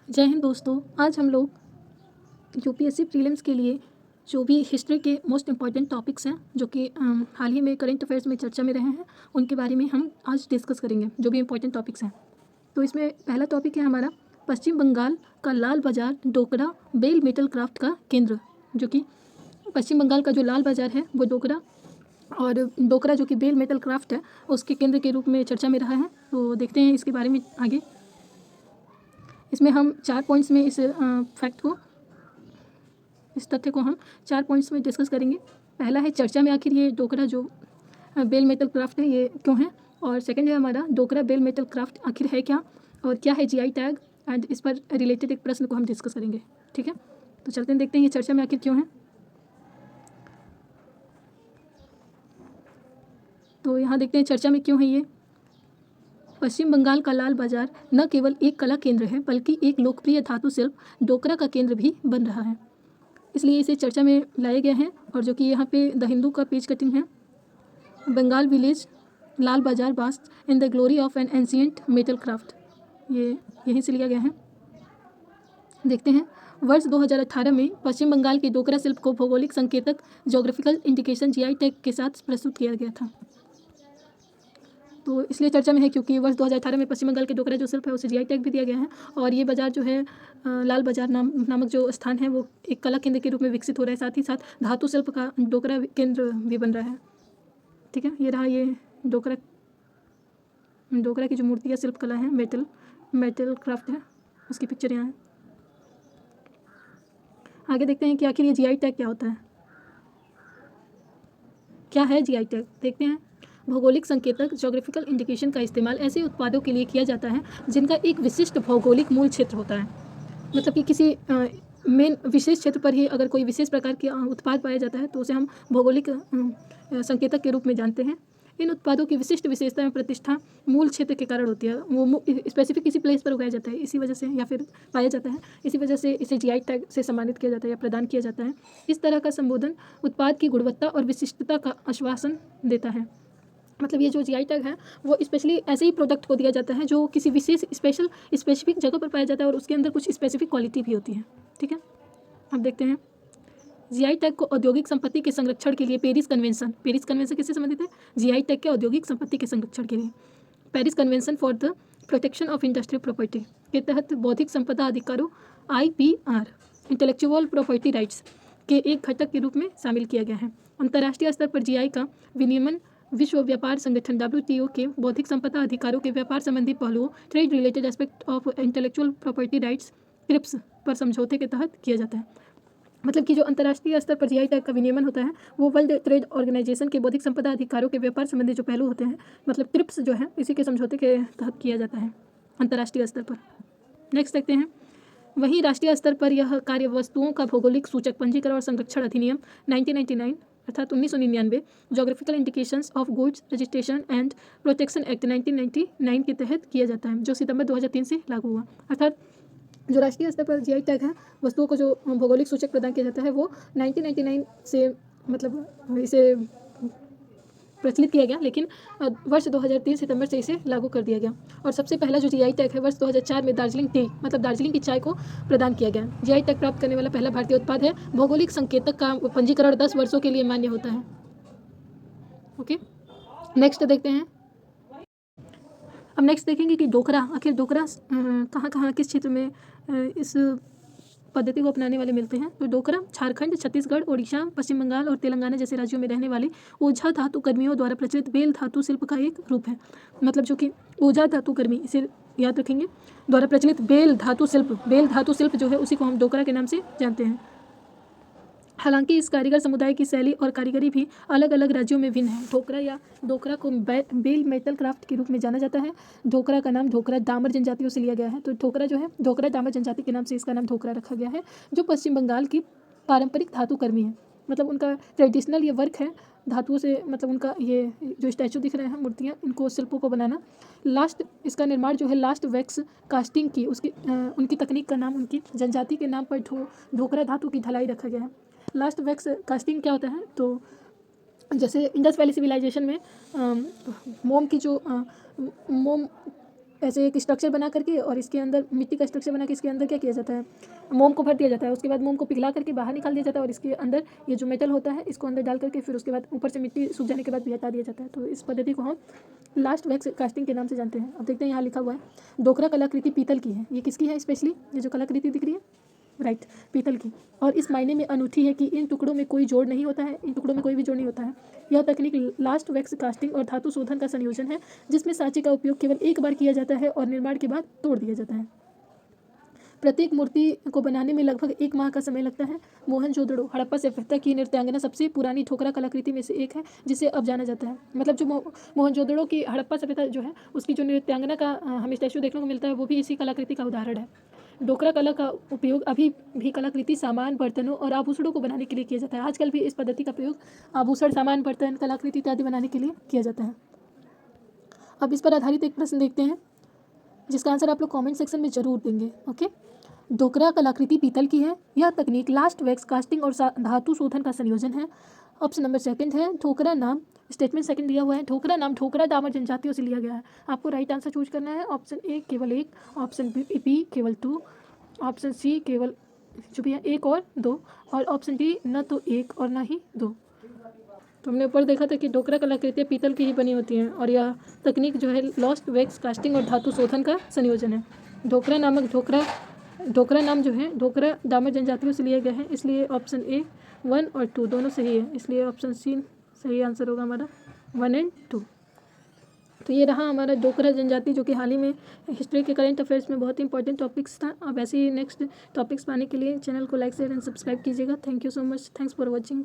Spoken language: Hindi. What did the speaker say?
जय हिंद दोस्तों। आज हम लोग यूपीएससी प्रीलिम्स के लिए जो भी हिस्ट्री के मोस्ट इम्पॉर्टेंट टॉपिक्स हैं जो कि हाल ही में करंट अफेयर्स में चर्चा में रहे हैं उनके बारे में हम आज डिस्कस करेंगे, जो भी इम्पॉर्टेंट टॉपिक्स हैं। तो इसमें पहला टॉपिक है हमारा पश्चिम बंगाल का लाल बाजार डोकरा बेल मेटल क्राफ्ट का केंद्र, जो कि पश्चिम बंगाल का जो लाल बाजार है वो डोकरा और डोकरा जो कि बेल मेटल क्राफ्ट है उसके केंद्र के रूप में चर्चा में रहा है। तो देखते हैं इसके बारे में आगे। इसमें हम 4 पॉइंट्स में इस फैक्ट को, इस तथ्य को हम 4 पॉइंट्स में डिस्कस करेंगे। पहला है चर्चा में आखिर ये डोकरा जो बेल मेटल क्राफ्ट है ये क्यों है, और सेकंड है हमारा डोकरा बेल मेटल क्राफ्ट आखिर है क्या और क्या है जीआई टैग, एंड इस पर रिलेटेड एक प्रश्न को हम डिस्कस करेंगे। ठीक है, तो चलते हैं देखते हैं ये चर्चा में आखिर क्यों है। तो यहाँ देखते हैं चर्चा में क्यों है ये। पश्चिम बंगाल का लाल बाजार न केवल एक कला केंद्र है बल्कि एक लोकप्रिय धातु शिल्प डोकरा का केंद्र भी बन रहा है, इसलिए इसे चर्चा में लाया गया है। और जो कि यहाँ पे द हिंदू का पेज कटिंग है, बंगाल विलेज लाल बाजार bast in the glory of an ancient metal craft, ये यहीं से लिया गया है। देखते हैं, वर्ष 2018 में पश्चिम बंगाल के डोकरा शिल्प को भौगोलिक संकेतक जोग्राफिकल इंडिकेशन जीआई टैग के साथ प्रस्तुत किया गया था। तो इसलिए चर्चा में है क्योंकि वर्ष 2018 में पश्चिम बंगाल के डोकरा जो शिल्प है उसे जीआई टैग भी दिया गया है, और ये बाजार जो है लाल बाजार नामक जो स्थान है वो एक कला केंद्र के रूप में विकसित हो रहा है, साथ ही साथ धातु शिल्प का डोकरा केंद्र भी बन रहा है। ठीक है, ये रहा ये डोकरा की जो मूर्ति है, शिल्प कला है, मेटल क्राफ्ट है, उसकी पिक्चर यहाँ है। आगे देखते हैं कि आखिर ये जीआई टैग क्या होता है, क्या है जीआई टैग। देखते हैं, भौगोलिक संकेतक जोग्राफिकल इंडिकेशन का इस्तेमाल ऐसे उत्पादों के लिए किया जाता है जिनका एक विशिष्ट भौगोलिक मूल क्षेत्र होता है। मतलब कि किसी मेन विशेष क्षेत्र पर ही अगर कोई विशेष प्रकार के उत्पाद पाया जाता है तो उसे हम भौगोलिक संकेतक के रूप में जानते हैं। इन उत्पादों की विशिष्ट विशेषता एवं प्रतिष्ठा मूल क्षेत्र के कारण होती है, वो स्पेसिफिक किसी प्लेस पर उगाया जाता है इसी वजह से, या फिर पाया जाता है इसी वजह से इसे जीआई टैग से सम्मानित किया जाता है या प्रदान किया जाता है। इस तरह का संबोधन उत्पाद की गुणवत्ता और विशिष्टता का आश्वासन देता है। मतलब ये जो जीआई टैग है वो स्पेशली ऐसे ही प्रोडक्ट को दिया जाता है जो किसी विशेष स्पेसिफिक जगह पर पाया जाता है और उसके अंदर कुछ स्पेसिफिक क्वालिटी भी होती है। ठीक है, अब देखते हैं, जीआई टैग को औद्योगिक संपत्ति के संरक्षण के लिए पेरिस कन्वेंशन किससे संबंधित है, जीआई टैग के औद्योगिक संपत्ति के संरक्षण के लिए Paris convention for the protection of industrial property के तहत बौद्धिक संपदा अधिकारों IPR इंटेलेक्चुअल प्रॉपर्टी राइट्स के एक घटक के रूप में शामिल किया गया है। अंतर्राष्ट्रीय स्तर पर जीआई का विनियमन विश्व व्यापार संगठन WTO के बौद्धिक संपदा अधिकारों के व्यापार संबंधी पहलुओं trade related aspect of intellectual property rights trips पर समझौते के तहत किया जाता है। मतलब कि जो अंतर्राष्ट्रीय स्तर पर जीआई टैग का विनियमन होता है वो वर्ल्ड ट्रेड ऑर्गेनाइजेशन के बौद्धिक संपदा अधिकारों के व्यापार संबंधी जो पहलू होते हैं, मतलब ट्रिप्स जो है, इसी के समझौते के तहत किया जाता है अंतर्राष्ट्रीय स्तर पर। नेक्स्ट देखते हैं, वहीं राष्ट्रीय स्तर पर यह कार्य वस्तुओं का भौगोलिक सूचक पंजीकरण और संरक्षण अधिनियम 1999 अर्थात 1999, geographical indications of goods registration and protection act 1999 के तहत किया जाता है, जो सितंबर 2003 से लागू हुआ। अर्थात जो राष्ट्रीय स्तर पर जीआई टैग है, वस्तुओं को जो भौगोलिक सूचक प्रदान किया जाता है वो 1999 से मतलब इसे प्रचलित किया गया, लेकिन वर्ष 2003 सितंबर से इसे लागू कर दिया गया। और सबसे पहला जो जीआई टैग है वर्ष 2004 में दार्जिलिंग टी मतलब दार्जिलिंग की चाय को प्रदान किया गया। जीआई टैग प्राप्त करने वाला पहला भारतीय उत्पाद है। भौगोलिक संकेतक का पंजीकरण 10 वर्षों के लिए मान्य होता है। ओके, नेक्स्ट देखते हैं, अब नेक्स्ट देखेंगे कि डोकरा, आखिर डोकरा कहाँ कहाँ किस क्षेत्र में इस पद्धति को अपनाने वाले मिलते हैं। तो डोकरा झारखंड, छत्तीसगढ़, ओडिशा, पश्चिम बंगाल और तेलंगाना जैसे राज्यों में रहने वाले ओझा धातु कर्मियों द्वारा प्रचलित बेल धातु शिल्प का एक रूप है। मतलब जो कि ओझा धातु कर्मी, इसे याद रखेंगे, द्वारा प्रचलित बेल धातु शिल्प जो है उसी को हम डोकरा के नाम से जानते हैं। हालांकि इस कारीगर समुदाय की शैली और कारीगरी भी अलग अलग राज्यों में भिन्न है। डोकरा को बेल मेटल क्राफ्ट के रूप में जाना जाता है। डोकरा का नाम डोकरा डामर जनजातियों से लिया गया है। तो डोकरा जो है डोकरा डामर जनजाति के नाम से इसका नाम डोकरा रखा गया है, जो पश्चिम बंगाल की पारंपरिक धातु कर्मी है। मतलब उनका ट्रेडिशनल ये वर्क है धातुओं से, मतलब उनका ये जो स्टैचू दिख रहे हैं, मूर्तियाँ, इनको शिल्पों को बनाना। इसका निर्माण जो है लास्ट वैक्स कास्टिंग की उनकी तकनीक का नाम उनकी जनजाति के नाम पर डोकरा धातु की ढलाई रखा गया है। लास्ट वैक्स कास्टिंग क्या होता है, तो जैसे इंडस वैली सिविलाइजेशन में मोम ऐसे एक स्ट्रक्चर बना करके और इसके अंदर मिट्टी का स्ट्रक्चर बना के इसके अंदर क्या किया जाता है, मोम को भर दिया जाता है। उसके बाद मोम को पिघला करके बाहर निकाल दिया जाता है और इसके अंदर ये जो मेटल होता है इसको अंदर डाल करके फिर उसके बाद ऊपर से मिट्टी सूख जाने के बाद भी हटा दिया जाता है। तो इस पद्धति को हम लास्ट वैक्स कास्टिंग के नाम से जानते हैं। अब देखते हैं यहाँ लिखा हुआ है डोकरा कलाकृति पीतल की है। ये किसकी है स्पेशली, ये जो कलाकृति दिख रही है, राइट, पीतल की, और इस मायने में अनूठी है कि इन टुकड़ों में कोई जोड़ नहीं होता है, इन टुकड़ों में कोई भी जोड़ नहीं होता है। यह तकनीक लास्ट वैक्स कास्टिंग और धातु शोधन का संयोजन है जिसमें सांचे का उपयोग केवल एक बार किया जाता है और निर्माण के बाद तोड़ दिया जाता है। प्रत्येक मूर्ति को बनाने में लगभग 1 माह का समय लगता है। मोहनजोदड़ो हड़प्पा सभ्यता की नृत्यांगना सबसे पुरानी ठोकरा कलाकृति में से एक है जिसे अब जाना जाता है। मतलब जो मोहनजोदड़ो की हड़प्पा सभ्यता जो है उसकी जो नृत्यांगना का हमें स्टैचू देखने को मिलता है वो भी इसी कलाकृति का उदाहरण है। डोकरा कला का उपयोग अभी भी कलाकृति, सामान, बर्तनों और आभूषणों को बनाने के लिए किया जाता है। आजकल भी इस पद्धति का प्रयोग आभूषण, सामान, बर्तन, कलाकृति इत्यादि बनाने के लिए किया जाता है। अब इस पर आधारित एक प्रश्न देखते हैं जिसका आंसर आप लोग कमेंट सेक्शन में जरूर देंगे। ओके, डोकरा कलाकृति पीतल की है। यह तकनीक लास्ट वैक्स कास्टिंग और धातु शोधन का संयोजन है। ऑप्शन नंबर सेकंड है ठोकरा नाम, स्टेटमेंट सेकंड दिया हुआ है, ठोकरा नाम ठोकरा दामर जनजातियों से लिया गया है। आपको राइट आंसर चूज करना है। ऑप्शन ए केवल 1, ऑप्शन बी केवल 2, ऑप्शन सी केवल जो भी है 1 और 2, और ऑप्शन डी न तो 1 और ना ही 2। तो हमने ऊपर देखा था कि डोकरा कलाकृतियाँ पीतल की ही बनी होती हैं और यह तकनीक जो है लास्ट वैक्स कास्टिंग और धातु शोधन का संयोजन है। डोकरा नाम जो है डोकरा दामर जनजातियों से लिया गया है, इसलिए ऑप्शन ए 1 और 2 दोनों सही है, इसलिए ऑप्शन सी सही आंसर होगा हमारा 1 और 2। तो ये रहा हमारा डोकरा जनजाति जो कि हाल ही में हिस्ट्री के करंट अफेयर्स में बहुत ही इंपॉर्टेंट टॉपिक्स था। अब ऐसे ही नेक्स्ट टॉपिक्स पाने के लिए चैनल को लाइक शेयर एंड सब्सक्राइब कीजिएगा। Thank you so much, thanks for watching.